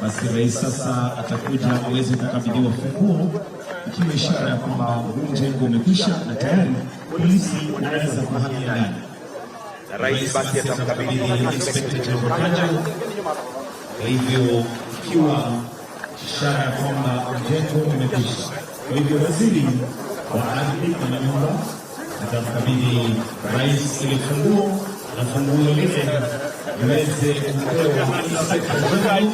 Basi rais sasa atakuja aweze kukabidhiwa funguo, ikiwa ishara ya kwamba huu mjengo umekwisha na tayari polisi wanaweza kuhamia ndani. Rais basi atamkabidhi Inspector General. Kwa hivyo ikiwa ishara ya kwamba mjengo umekwisha, kwa hivyo waziri wa ardhi na manyumba atamkabidhi rais ile funguo, na funguo ile iweze kupewa Inspector General.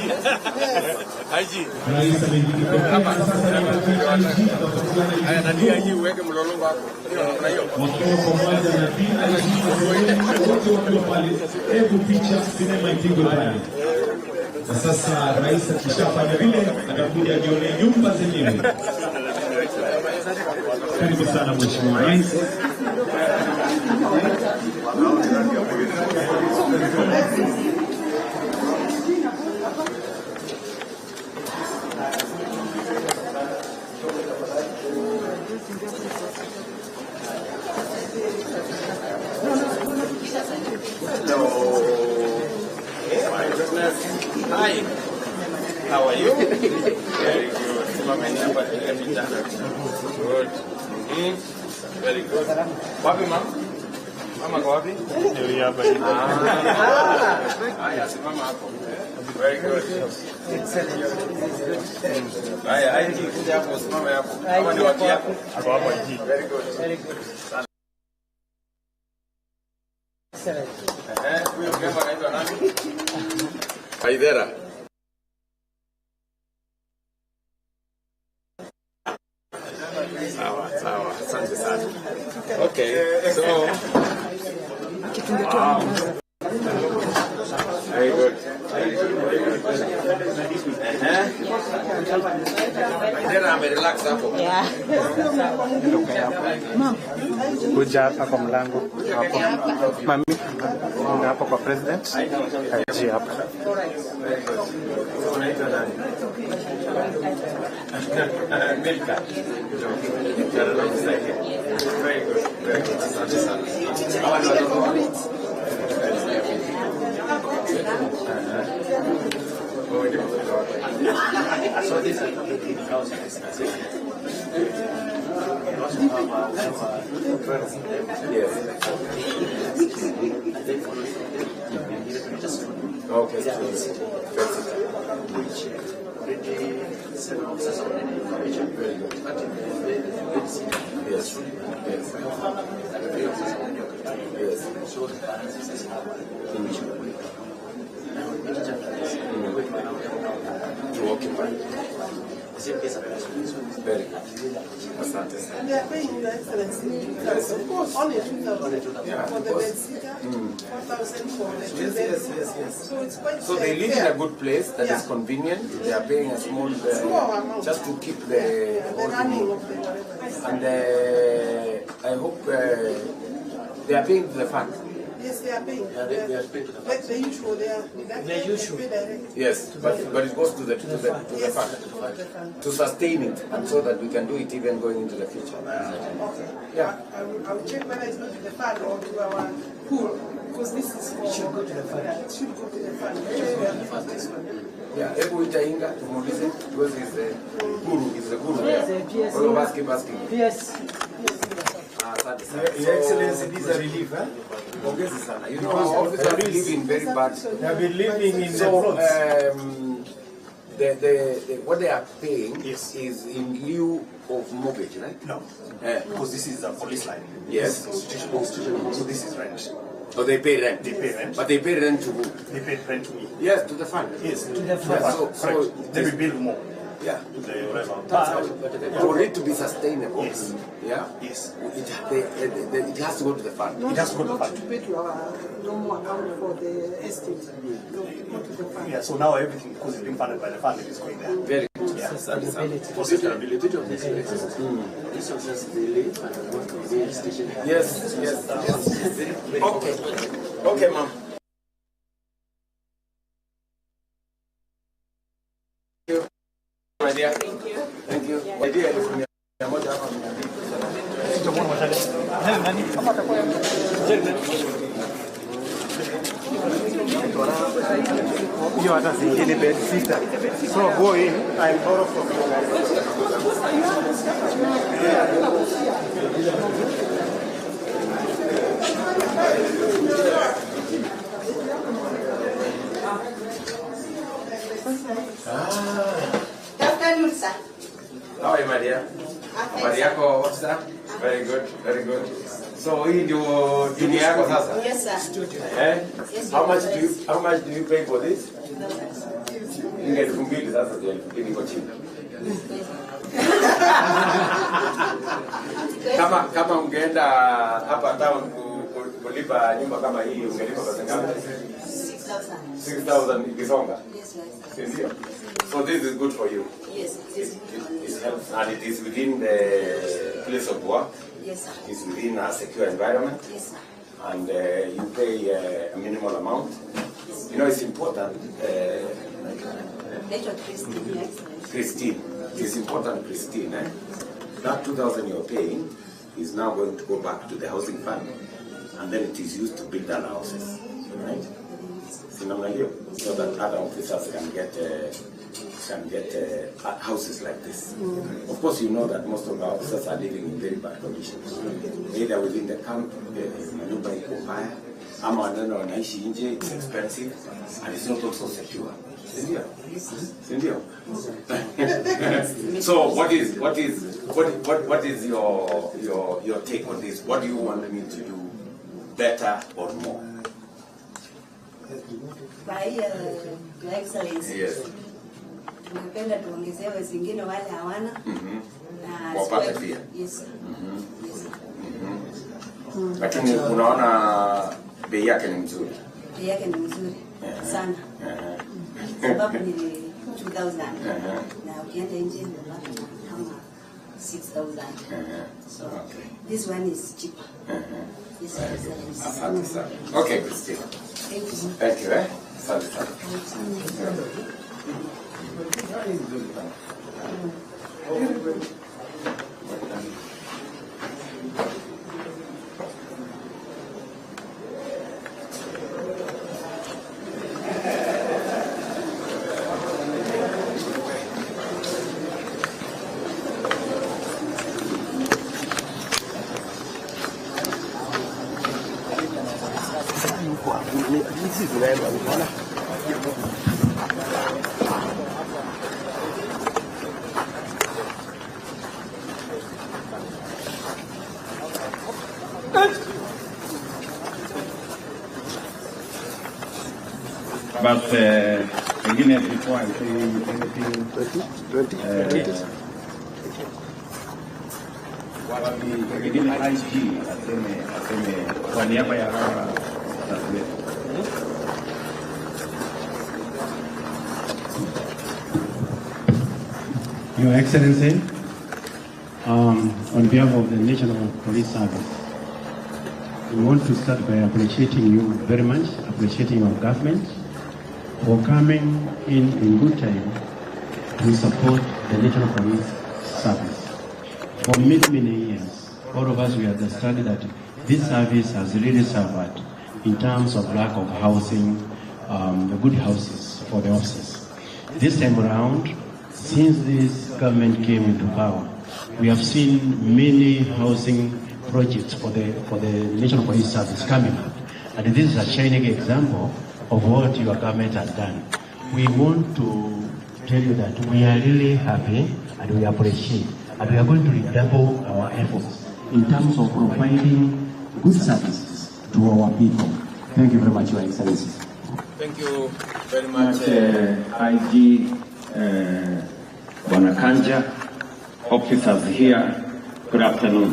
Sasa rais akishafanya vile atakuja ajione nyumba zenyewe. Karibu sana mheshimiwa rais. Hi, how are you? Very good. Good. Very good. Wapi mama? Mama kwa wapi? Ndio hapa hivi. Haya, simama hapo. Very good. Haya, haya kuja hapo, simama hapo. Kama ni waki hapo. Hapo hapo hivi. Very good. Very good. Huyo mgeni anaitwa nani? Aidera. Sawa, asante sana. Okay, so wow. Very good. Aidera amerelax hapo. Yeah. Mom. Kuja hapa kwa mlango hapo. Mami, hapo kwa president. Haji hapa. Milka. Very good. Very good. Asante sana. So this is the house okay. To occupy. Very good. They are paying the excellency. Yes, of course. Only 2,000 for the bed sitter, 4,000 for the children. Yes. So it's quite so they live in a good place that is convenient. They are paying a small amount just to keep the running of the whatever. And I hope they are paying the fund. Yes, they are paying. They are paying to the fund. Like the usual, they are. The usual. Yes, but it goes to the fund to sustain it, and so that we can do it even going into the future. Okay. I will check whether it's going to the fund or to our pool, because this is for... It should go to the fund. It should go to the fund. We have used this one. Yeah, Ebu Itainga, Tumulize, because it's the Kuru, it's the Kuru. Yes, all of us keep asking. Yes. Your Excellency, these are relief, huh? You know, our officers live in very bad... They have been living in so, the what they are paying is in lieu of mortgage, right? No, because this is a police line. Yes. Institutional, so this is rent. So they pay rent. They pay rent. But they pay rent to who? They pay rent to me. Yes, to the fund. Yes, to the fund. So they will build more. Yeah. To the whatever. But for it to be sustainable, yes. Yeah. Yes. It has to go to the fund. Not, it has to go to the fund. To pay to our normal account for the estate. No, go to the fund. Yeah. So now everything, because it's being funded by the fund, is going there. Very good. Yeah. Sustainability. For sustainability. This one says the late and station. Yes. Okay. Okay, ma'am. My dear. Thank you. My dear, you are not in any bed sitter. So go in and borrow from you Afternoon, sir. how are you, my dear? Mariako, what's that? Very good, very good. So hii ndio dunia yako sasa? Yes, sir. Eh? Yes, How much do you pay for this? Inge 2,000 sasa ndio 2,000 iko chini. Kama ungeenda hapa town kulipa nyumba kama hii ungelipa pesa ngapi? 6,000 ikisonga. Yes, sir. Ndio. So this is good for you. Yes, It helps, and it is within the place of work. yes, sir. It's within a secure environment. Yes, sir. And you pay a minimal amount. You know, it's important. Let your Christine, excellent. Christine, it's important, Christine. That 2,000 you're paying is now going to go back to the housing fund, and then it is used to build other houses, right? So that other officers can get houses like this. Of course, you know that most of our officers are living in very bad conditions, either within the camp, manyumba iko mbaya, ama wanene wanaishi nje, it's expensive, and it's not also secure. Sindio? So what is your take on this? What do you want me to do better or more? By your Excellency. Yes. Tungependa tuongezewe zingine wale hawana. Wapate pia. Yes, sir. Yes, sir. Lakini unaona bei yake ni mzuri. Bei yake ni mzuri sana. Sababu ni 2,000. Na ukienda nje ndio kama 6,000. So this one is cheaper. Yes, sir. Asante sana. Okay, Christina. Thank you. Thank you. Asante sana. But again, before I say anything, 20. Pengine IG aseme kwa niaba ya hawa watu wetu. Your Excellency, on behalf of the National Police Service, we want to start by appreciating you very much, appreciating your government for coming in good time to support the National Police Service. For many years, all of us, we understand that this service has really suffered in terms of lack of housing, good houses for the officers. This time around, since this government came into power, we have seen many housing projects for the National Police Service coming up. And this is a shining example of what your government has done. We want to tell you that we are really happy and we appreciate, and we are going to redouble our efforts in terms of providing good services to our people. Thank you very much, Your Excellency. Thank you very much, IG Wanakanja, officers here. Good afternoon.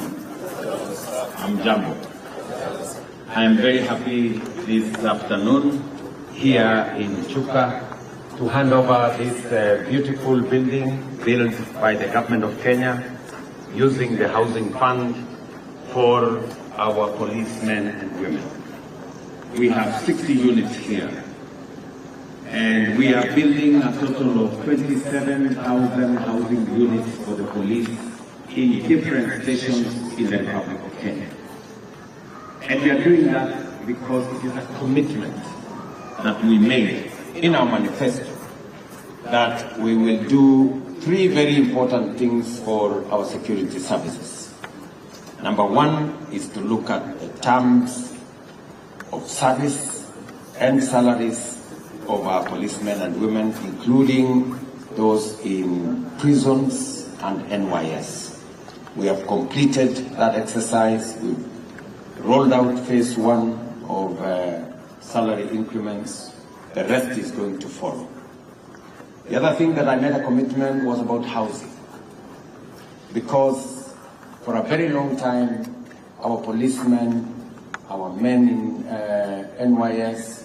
I'm Jambo. I am very happy this afternoon here in CHUKA to hand over this beautiful building built by the government of Kenya using the housing fund for our policemen and women. We have 60 units here, and we are building a total of 27,000 housing units for the police in different stations in the Republic of Kenya. And we are doing that because it is a commitment that we made in our manifesto that we will do 3 very important things for our security services. Number 1 is to look at the terms of service and salaries of our policemen and women, including those in prisons and NYS. We have completed that exercise. We've rolled out phase 1 of salary increments. The rest is going to follow. The other thing that I made a commitment was about housing, because for a very long time, our policemen, our men in NYS,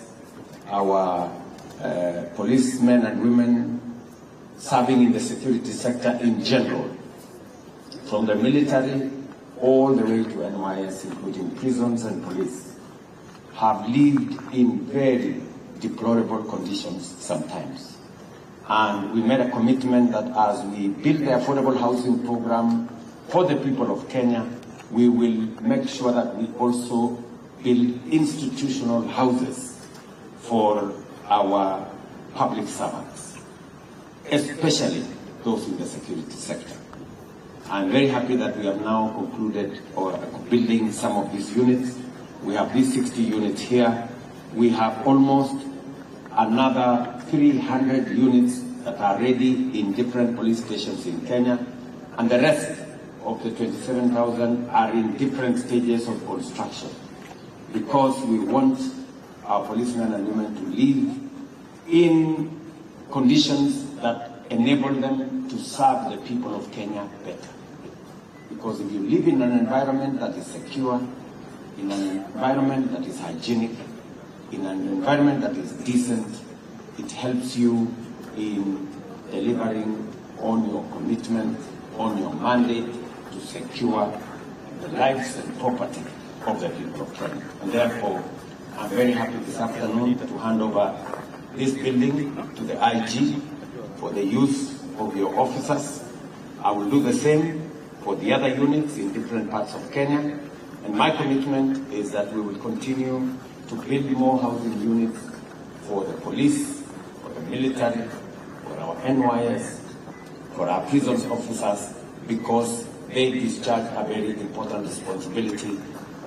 our policemen and women serving in the security sector in general, from the military all the way to NYS, including prisons and police, have lived in very deplorable conditions sometimes. And we made a commitment that as we build the affordable housing program for the people of Kenya, we will make sure that we also build institutional houses for our public servants, especially those in the security sector. I'm very happy that we have now concluded or building some of these units. We have these 60 units here. We have almost another 300 units that are ready in different police stations in Kenya, and the rest of the 27,000 are in different stages of construction, because we want our policemen and women to live in conditions that enable them to serve the people of Kenya better. Because if you live in an environment that is secure, in an environment that is hygienic, in an environment that is decent, it helps you in delivering on your commitment, on your mandate to secure the lives and property of the people of Kenya. And therefore, I'm very happy this afternoon to hand over this building to the IG for the use of your officers. I will do the same for the other units in different parts of Kenya. And my commitment is that we will continue to build more housing units for the police, for the military, for our NYS, for our prisons officers, because they discharge a very important responsibility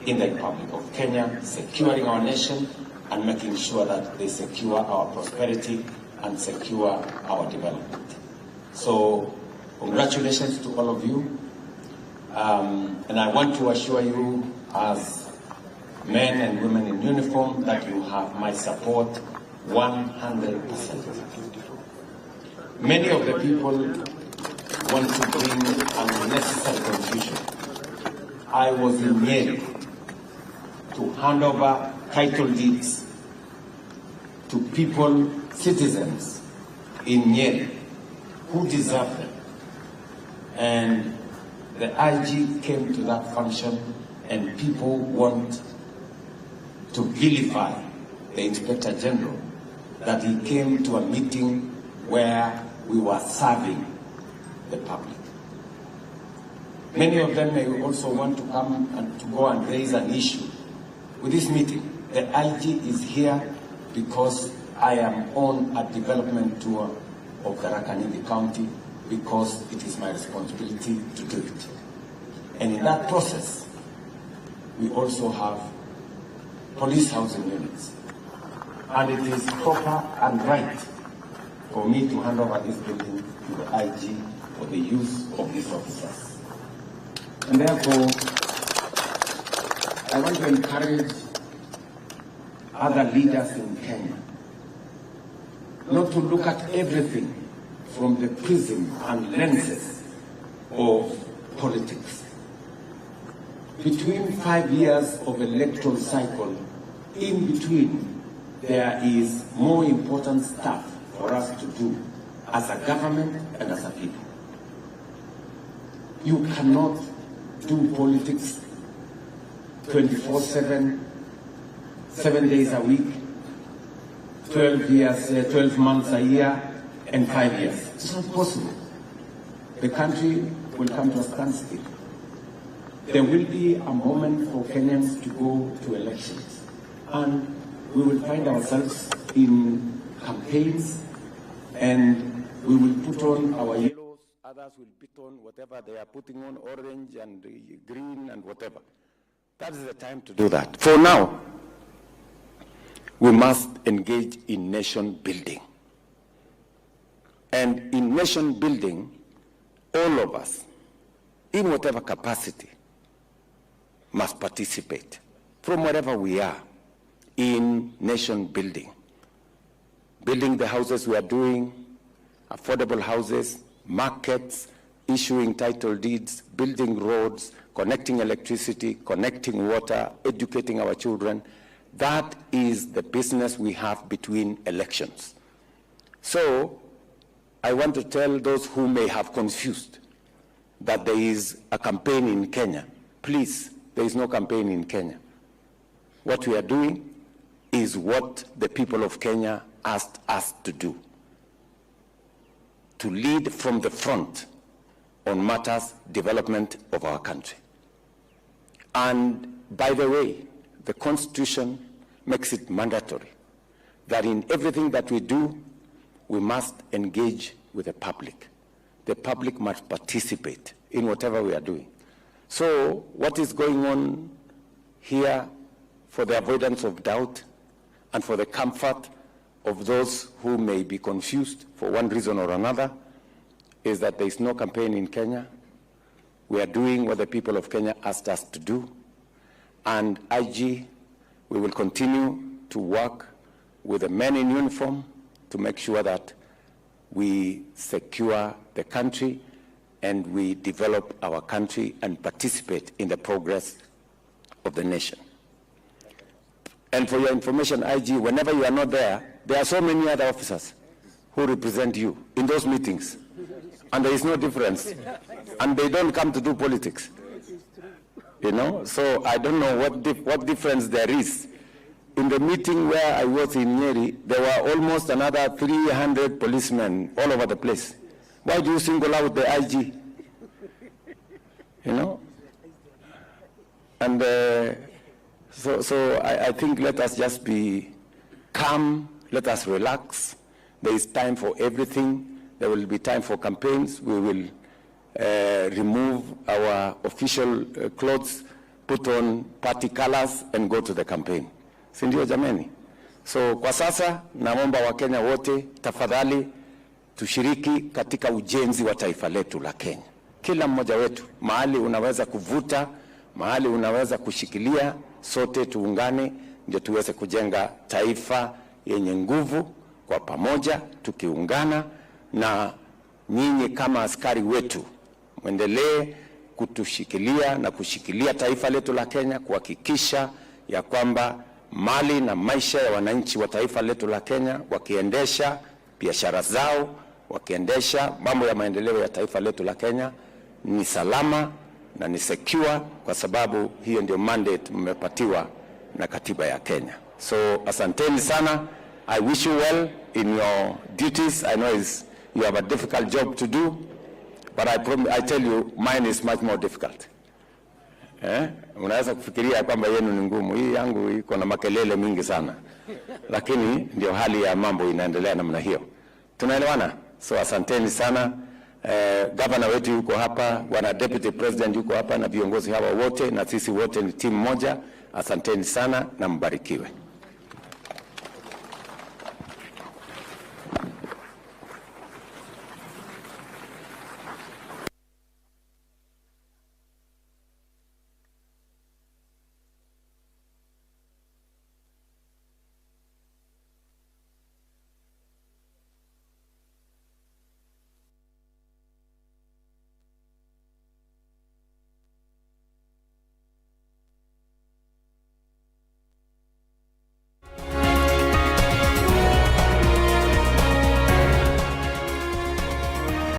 in the Republic of Kenya, securing our nation and making sure that they secure our prosperity and secure our development. So, congratulations to all of you. And I want to assure you, as men and women in uniform, that you have my support 100%. Many of the people want to bring unnecessary confusion. I was in Nyeri to hand over title deeds to people, citizens in Nyeri who deserve them. And the IG came to that function, and people want to vilify the Inspector General that he came to a meeting where we were serving the public. Many of them may also want to come and to go and raise an issue. With this meeting, the IG is here because I am on a development tour of Tharakanithi County because it is my responsibility to do it. And in that process, we also have police housing units. And it is proper and right for me to hand over this building to the IG for the use of these officers. And therefore, I want to encourage other leaders in Kenya not to look at everything from the prism and lenses of politics. Between 5 years of electoral cycle, in between, there is more important stuff for us to do as a government and as a people. You cannot do politics 24/7, 7 days a week, 12 months a year, and 5 years. It's not possible. The country will come to a standstill. There will be a moment for Kenyans to go to elections, and we will find ourselves in campaigns, and we will put on our yellows, others will put on whatever they are putting on, orange and green and whatever. That is the time to do that. For now, we must engage in nation building. And in nation building, all of us, in whatever capacity, must participate from wherever we are in nation building. Building the houses we are doing, affordable houses, markets, issuing title deeds, building roads, connecting electricity, connecting water, educating our children. That is the business we have between elections. So I want to tell those who may have confused that there is a campaign in Kenya. Please, there is no campaign in Kenya. What we are doing is what the people of Kenya asked us to do, to lead from the front on matters development of our country. And by the way, the Constitution makes it mandatory that in everything that we do, we must engage with the public. The public must participate in whatever we are doing. So what is going on here, for the avoidance of doubt and for the comfort of those who may be confused for one reason or another, is that there is no campaign in Kenya. We are doing what the people of Kenya asked us to do. And IG, we will continue to work with the men in uniform to make sure that we secure the country and we develop our country and participate in the progress of the nation. And for your information, IG, whenever you are not there, there are so many other officers who represent you in those meetings. And there is no difference. And they don't come to do politics. You know, so I don't know what difference there is. In the meeting where I was in Nyeri, there were almost another 300 policemen all over the place. Why do you single out the IG? You know? And so I think let us just be calm, let us relax. There is time for everything. There will be time for campaigns. We will remove our official clothes, put on party colors and go to the campaign. Si ndio jameni? So kwa sasa naomba Wakenya wote tafadhali tushiriki katika ujenzi wa taifa letu la Kenya. Kila mmoja wetu, mahali unaweza kuvuta, mahali unaweza kushikilia, sote tuungane ndio tuweze kujenga taifa yenye nguvu kwa pamoja, tukiungana. Na nyinyi kama askari wetu, mwendelee kutushikilia na kushikilia taifa letu la Kenya, kuhakikisha ya kwamba mali na maisha ya wananchi wa taifa letu la Kenya, wakiendesha biashara zao, wakiendesha mambo ya maendeleo ya taifa letu la Kenya, ni salama na ni secure, kwa sababu hiyo ndio mandate mmepatiwa na katiba ya Kenya. So asanteni sana. I wish you well in your duties. I know you have a difficult job to do, But I tell you, mine is much more difficult. Unaweza kufikiria kwamba yenu ni ngumu. Hii yangu iko na makelele mingi sana. Lakini ndio hali ya mambo inaendelea namna hiyo. Tunaelewana? So asanteni sana. Governor wetu yuko hapa, wana deputy president yuko hapa na viongozi hawa wote, na sisi wote ni timu moja. Asanteni sana na mbarikiwe.